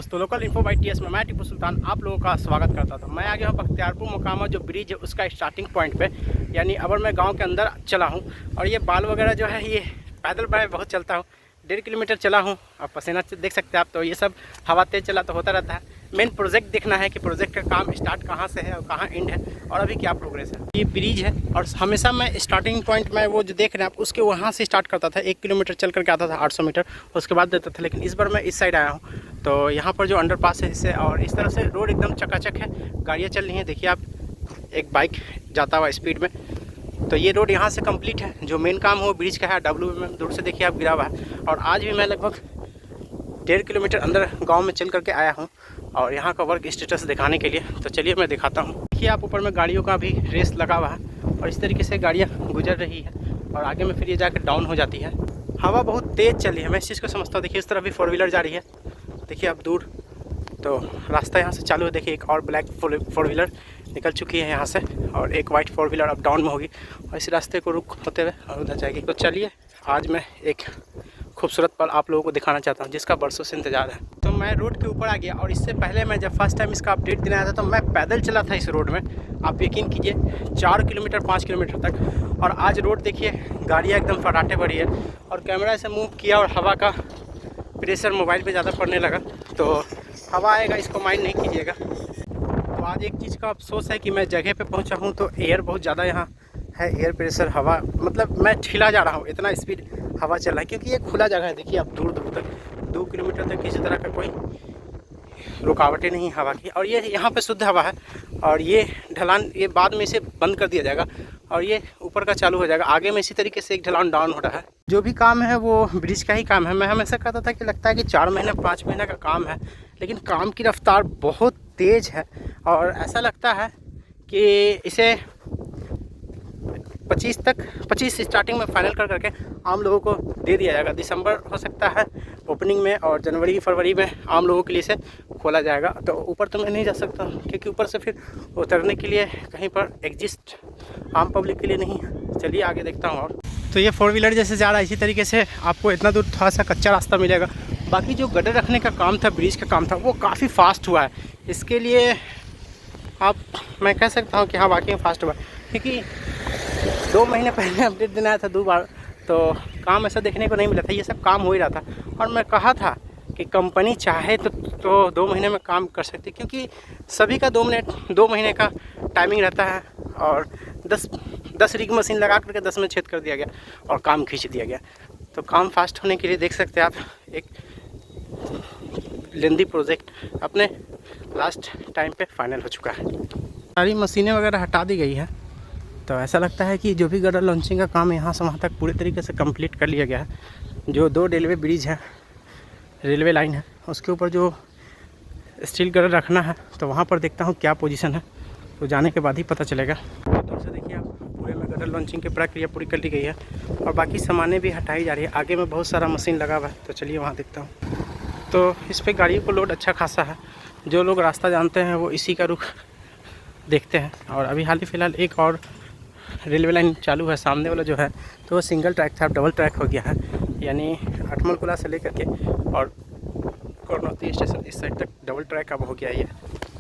दोस्तों, local info by TS में मैं टीपू सुल्तान आप लोगों का स्वागत करता था। मैं आ गया हूँ बख्तियारपुर मोकामा जो ब्रिज है उसका स्टार्टिंग पॉइंट पे, यानी अबर मैं गांव के अंदर चला हूँ। और ये बाल वगैरह जो है ये पैदल मैं बहुत चलता हूँ, 1.5 किलोमीटर चला हूँ। आप पसीना देख सकते हैं आप, तो ये सब हवा तेज चला तो होता रहता है। मेन प्रोजेक्ट देखना है कि प्रोजेक्ट का काम स्टार्ट कहाँ से है और कहाँ एंड है और अभी क्या प्रोग्रेस है। ये ब्रिज है और हमेशा मैं स्टार्टिंग पॉइंट में वो जो देख रहे हैं आप उसके वहाँ से स्टार्ट करता था। 1 किलोमीटर चल करके आता था 800 मीटर, उसके बाद देता था। लेकिन इस बार मैं इस साइड आया हूँ, तो यहाँ पर जो अंडरपास है इससे और इस तरफ से रोड एकदम चकाचक है, गाड़ियाँ चल रही हैं। देखिए आप, एक बाइक जाता हुआ स्पीड में। तो ये रोड यहाँ से कंप्लीट है। जो मेन काम हो ब्रिज का है, WM दूर से देखिए आप गिरा हुआ है। और आज भी मैं लगभग 1.5 किलोमीटर अंदर गांव में चल करके आया हूं और यहाँ का वर्क स्टेटस दिखाने के लिए। तो चलिए मैं दिखाता हूं। देखिए आप, ऊपर में गाड़ियों का भी रेस लगा हुआ है और इस तरीके से गाड़ियाँ गुजर रही है और आगे में फिर ये जाकर डाउन हो जाती है। हवा बहुत तेज़ चली है, मैं इस चीज़ को समझता हूँ। देखिए इस तरफ भी 4 व्हीलर जा रही है, देखिए आप दूर। तो रास्ता यहाँ से चालू है, देखिए एक और ब्लैक 4 व्हीलर निकल चुकी है यहाँ से और एक वाइट 4 व्हीलर अप डाउन में होगी और इस रास्ते को रुक होते हुए और उधर जाएगी। तो चलिए आज मैं एक खूबसूरत पल आप लोगों को दिखाना चाहता हूँ जिसका बरसों से इंतजार है। तो मैं रोड के ऊपर आ गया और इससे पहले मैं जब फर्स्ट टाइम इसका अपडेट देने आया था तो मैं पैदल चला था इस रोड में। आप यकीन कीजिए 4 किलोमीटर 5 किलोमीटर तक। और आज रोड देखिए, गाड़ियाँ एकदम फटाटे भरी है और कैमरा से मूव किया और हवा का प्रेशर मोबाइल पे ज़्यादा पड़ने लगा। तो हवा आएगा, इसको माइंड नहीं कीजिएगा। तो आज एक चीज़ का अफसोस है कि मैं जगह पे पहुंचा हूं तो एयर बहुत ज़्यादा यहाँ है, एयर प्रेशर, हवा, मतलब मैं ठिला जा रहा हूं, इतना स्पीड हवा चल रहा है। क्योंकि ये खुला जगह है, देखिए आप दूर दूर तक 2 किलोमीटर तक किसी तरह का कोई रुकावटें नहीं हवा की। और ये यहाँ पे शुद्ध हवा है और ये ढलान, ये बाद में इसे बंद कर दिया जाएगा और ये ऊपर का चालू हो जाएगा। आगे में इसी तरीके से एक ढलान डाउन हो रहा है। जो भी काम है वो ब्रिज का ही काम है। मैं हमेशा कहता था कि लगता है कि 4 महीने 5 महीने का काम है, लेकिन काम की रफ्तार बहुत तेज़ है और ऐसा लगता है कि इसे 25 स्टार्टिंग में फाइनल कर करके आम लोगों को दे दिया जाएगा। दिसंबर हो सकता है ओपनिंग में और जनवरी फरवरी में आम लोगों के लिए इसे खोला जाएगा। तो ऊपर तो मैं नहीं जा सकता क्योंकि ऊपर से फिर उतरने के लिए कहीं पर एग्जिस्ट आम पब्लिक के लिए नहीं है। चलिए आगे देखता हूँ। और तो ये 4 व्हीलर जैसे जा रहा है, इसी तरीके से आपको इतना दूर थोड़ा सा कच्चा रास्ता मिलेगा। बाकी जो गटर रखने का काम था, ब्रिज का काम था, वो काफ़ी फास्ट हुआ है। इसके लिए मैं कह सकता हूँ कि हाँ वाकई में फास्ट हुआ है। क्योंकि 2 महीने पहले अपडेट देना आया था 2 बार, तो काम ऐसा देखने को नहीं मिला था। ये सब काम हो ही रहा था और मैं कहा था कि कंपनी चाहे तो 2 महीने में काम कर सकती, क्योंकि सभी का 2 महीने का टाइमिंग रहता है। और 10 रिग मशीन लगा करके 10 में छेद कर दिया गया और काम खींच दिया गया। तो काम फास्ट होने के लिए देख सकते हैं आप, एक लेंदी प्रोजेक्ट अपने लास्ट टाइम पे फाइनल हो चुका है। सारी मशीनें वगैरह हटा दी गई है, तो ऐसा लगता है कि जो भी गटर लॉन्चिंग का काम यहाँ से वहाँ तक पूरे तरीके से कंप्लीट कर लिया गया है। जो 2 रेलवे ब्रिज है, रेलवे लाइन है, उसके ऊपर जो स्टील गटर रखना है, तो वहाँ पर देखता हूँ क्या पोजीशन है, तो जाने के बाद ही पता चलेगा। तो दूर से देखिए आप, पूरे में गटर लॉन्चिंग की प्रक्रिया पूरी कर ली गई है और बाकी सामानें भी हटाई जा रही है। आगे में बहुत सारा मशीन लगा हुआ है, तो चलिए वहाँ देखता हूँ। तो इस पर गाड़ियों को लोड अच्छा खासा है। जो लोग रास्ता जानते हैं वो इसी का रुख देखते हैं। और अभी हाल ही फिलहाल एक और रेलवे लाइन चालू है, सामने वाला जो है तो वो सिंगल ट्रैक था, अब डबल ट्रैक हो गया है। यानी अठमलकुला से लेकर के और करनौती स्टेशन इस साइड तक डबल ट्रैक अब हो गया ये।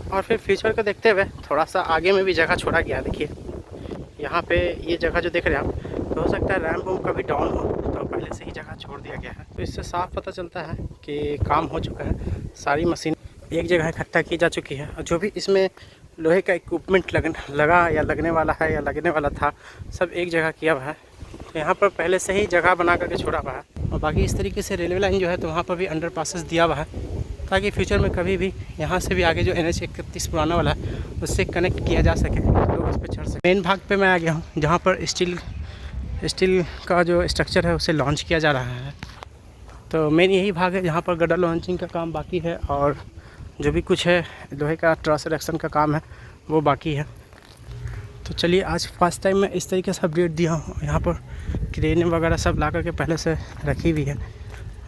और फिर फ्यूचर को देखते हुए थोड़ा सा आगे में भी जगह छोड़ा गया। देखिए यहाँ पे ये जगह जो देख रहे हैं आप, तो हो सकता है रैम्प वैम्प का भी डाउन हो, तो पहले से ही जगह छोड़ दिया गया है। तो इससे साफ पता चलता है कि काम हो चुका है। सारी मशीन एक जगह इकट्ठा की जा चुकी है और जो भी इसमें लोहे का इक्विपमेंट लगा या लगने वाला है या लगने वाला था, सब एक जगह किया हुआ है। तो यहाँ पर पहले से ही जगह बना करके छोड़ा हुआ है। और बाकी इस तरीके से रेलवे लाइन जो है तो वहाँ पर भी अंडर पासेस दिया हुआ है, ताकि फ्यूचर में कभी भी यहाँ से भी आगे जो NH 31 पुराना वाला है उससे कनेक्ट किया जा सके, लोग उस पर चढ़ सकें। मेन भाग पे मैं आ गया हूँ जहाँ पर स्टील का जो स्ट्रक्चर है उसे लॉन्च किया जा रहा है। तो मेन यही भाग है जहाँ पर गटर लॉन्चिंग का काम बाकी है और जो भी कुछ है लोहे का ट्रस इरेक्शन का काम है वो बाकी है। तो चलिए आज फर्स्ट टाइम मैं इस तरीके से अपडेट दिया हूँ। यहाँ पर क्रेन वगैरह सब ला करके पहले से रखी हुई है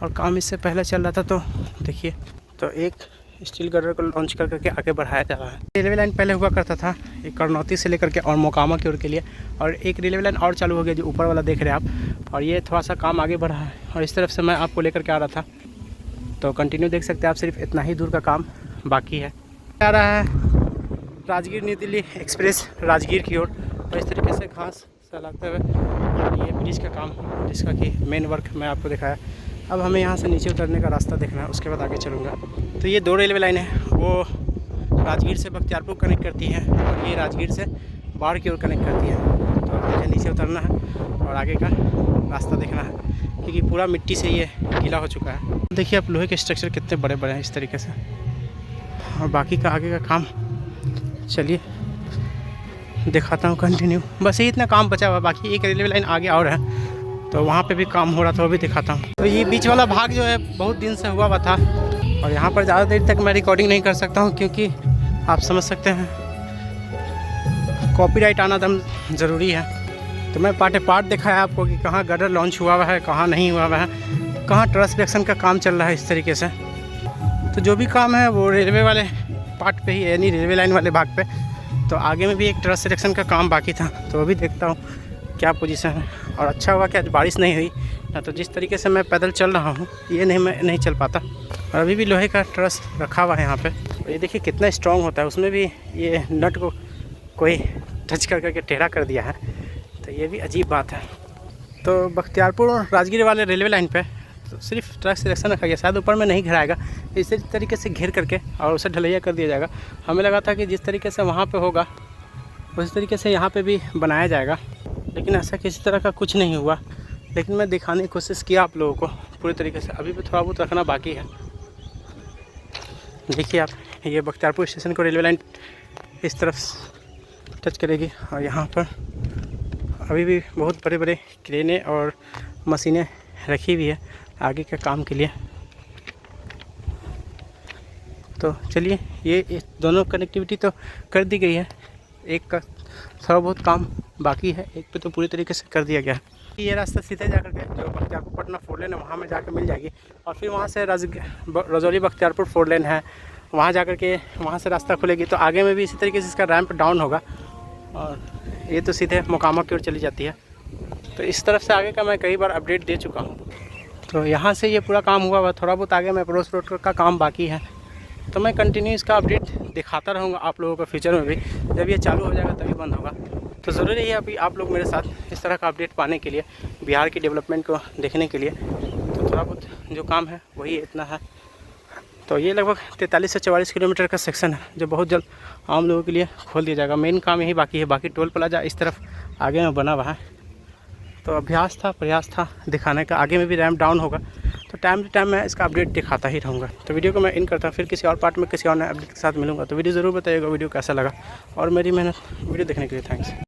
और काम इससे पहले चल रहा था। तो देखिए, तो एक स्टील गटर को लॉन्च कर करके आगे बढ़ाया जा रहा है। रेलवे लाइन पहले हुआ करता था एक करनौती से लेकर के और मोकामा की ओर के लिए, और एक रेलवे लाइन और चालू हो गया जो ऊपर वाला देख रहे हैं आप। और ये थोड़ा सा काम आगे बढ़ा है और इस तरफ से मैं आपको लेकर के आ रहा था। तो कंटिन्यू देख सकते हैं आप, सिर्फ इतना ही दूर का काम बाकी है। आ रहा है राजगीर न्यू दिल्ली एक्सप्रेस राजगीर की ओर, और इस तरीके से घास फैलाते हुए ये ब्रिज का काम, जिसका कि मेन वर्क मैं आपको दिखाया। अब हमें यहाँ से नीचे उतरने का रास्ता देखना है, उसके बाद आगे चलूँगा। तो ये 2 रेलवे लाइन है, वो राजगीर से बख्तियारपुर कनेक्ट करती है और ये राजगीर से बाढ़ की ओर कनेक्ट करती है। तो अब मुझे नीचे उतरना है और आगे का रास्ता देखना है, क्योंकि पूरा मिट्टी से ये गीला हो चुका है। देखिए आप लोहे के स्ट्रक्चर कितने बड़े बड़े हैं इस तरीके से, और बाकी का आगे का काम चलिए दिखाता हूँ कंटिन्यू। बस ये इतना काम बचा हुआ, बाकी एक रेलवे लाइन आगे और है, तो वहाँ पे भी काम हो रहा था, वो भी दिखाता हूँ। तो ये बीच वाला भाग जो है बहुत दिन से हुआ था, और यहाँ पर ज़्यादा देर तक मैं रिकॉर्डिंग नहीं कर सकता हूँ, क्योंकि आप समझ सकते हैं कॉपीराइट आना दम ज़रूरी है। तो मैं पार्ट दिखाया आपको कि कहाँ गटर लॉन्च हुआ है, कहाँ नहीं हुआ है, कहाँ ट्रस सिलेक्शन का काम चल रहा है इस तरीके से। तो जो भी काम है वो रेलवे वाले पार्ट पे ही है, यानी रेलवे लाइन वाले भाग पे। तो आगे में भी एक ट्रस सिलेक्शन का काम बाकी था, तो वो भी देखता हूँ क्या पोजीशन है। और अच्छा हुआ कि आज बारिश नहीं हुई, ना तो जिस तरीके से मैं पैदल चल रहा हूँ ये मैं नहीं चल पाता। और अभी भी लोहे का ट्रस रखा हुआ है यहाँ पे, और ये देखिए कितना स्ट्रॉन्ग होता है, उसमें भी ये नट को कोई टच करके टेढ़ा कर दिया है, तो ये भी अजीब बात है। तो बख्तियारपुर और राजगीर वाले रेलवे लाइन पे तो सिर्फ ट्रक सिलेक्शन रखा गया, शायद ऊपर में नहीं घिराएगा, इसी तरीके से घेर करके और उसे ढलैया कर दिया जाएगा। हमें लगा था कि जिस तरीके से वहाँ पे होगा उसी तरीके से यहाँ पे भी बनाया जाएगा, लेकिन ऐसा किसी तरह का कुछ नहीं हुआ। लेकिन मैं दिखाने की कोशिश किया आप लोगों को पूरी तरीके से, अभी भी थोड़ा बहुत रखना बाकी है। देखिए आप, ये बख्तियारपुर स्टेशन को रेलवे लाइन इस तरफ टच करेगी, और यहाँ पर अभी भी बहुत बड़े बड़े क्रेनें और मशीनें रखी हुई है आगे के काम के लिए। तो चलिए, ये दोनों कनेक्टिविटी तो कर दी गई है, एक का थोड़ा बहुत काम बाकी है, एक पे तो पूरी तरीके से कर दिया गया है। ये रास्ता सीधे जाकर के जो बख्तियारपुर पटना 4 लेन है वहाँ में जाकर मिल जाएगी, और फिर वहाँ से रजौली बख्तियारपुर 4 लेन है, वहाँ जाकर के वहाँ से रास्ता खुलेगी। तो आगे में भी इसी तरीके से इसका रैंप डाउन होगा, और ये तो सीधे मोकामा की ओर चली जाती है। तो इस तरफ से आगे का मैं कई बार अपडेट दे चुका हूँ। तो यहाँ से ये पूरा काम हुआ हुआ, थोड़ा बहुत आगे में अप्रोच रोड का काम बाकी है। तो मैं कंटिन्यू इसका अपडेट दिखाता रहूँगा आप लोगों को फ्यूचर में भी, जब ये चालू हो जाएगा तभी बंद होगा। तो ज़रूरी है अभी आप लोग मेरे साथ इस तरह का अपडेट पाने के लिए, बिहार की डेवलपमेंट को देखने के लिए। तो थोड़ा बहुत जो काम है वही इतना है। तो ये लगभग 43 से 44 किलोमीटर का सेक्शन है, जो बहुत जल्द आम लोगों के लिए खोल दिया जाएगा। मेन काम यही बाकी है, बाकी टोल प्लाजा इस तरफ आगे में बना हुआ है। तो अभ्यास था, प्रयास था दिखाने का, आगे में भी रैम्प डाउन होगा। तो टाइम टू टाइम मैं इसका अपडेट दिखाता ही रहूँगा। तो वीडियो को मैं इन करता हूँ, फिर किसी और पार्ट में किसी और नए अपडेट के साथ मिलूँगा। तो वीडियो ज़रूर बताइएगा वीडियो कैसा लगा, और मेरी मेहनत वीडियो देखने के लिए थैंक्स।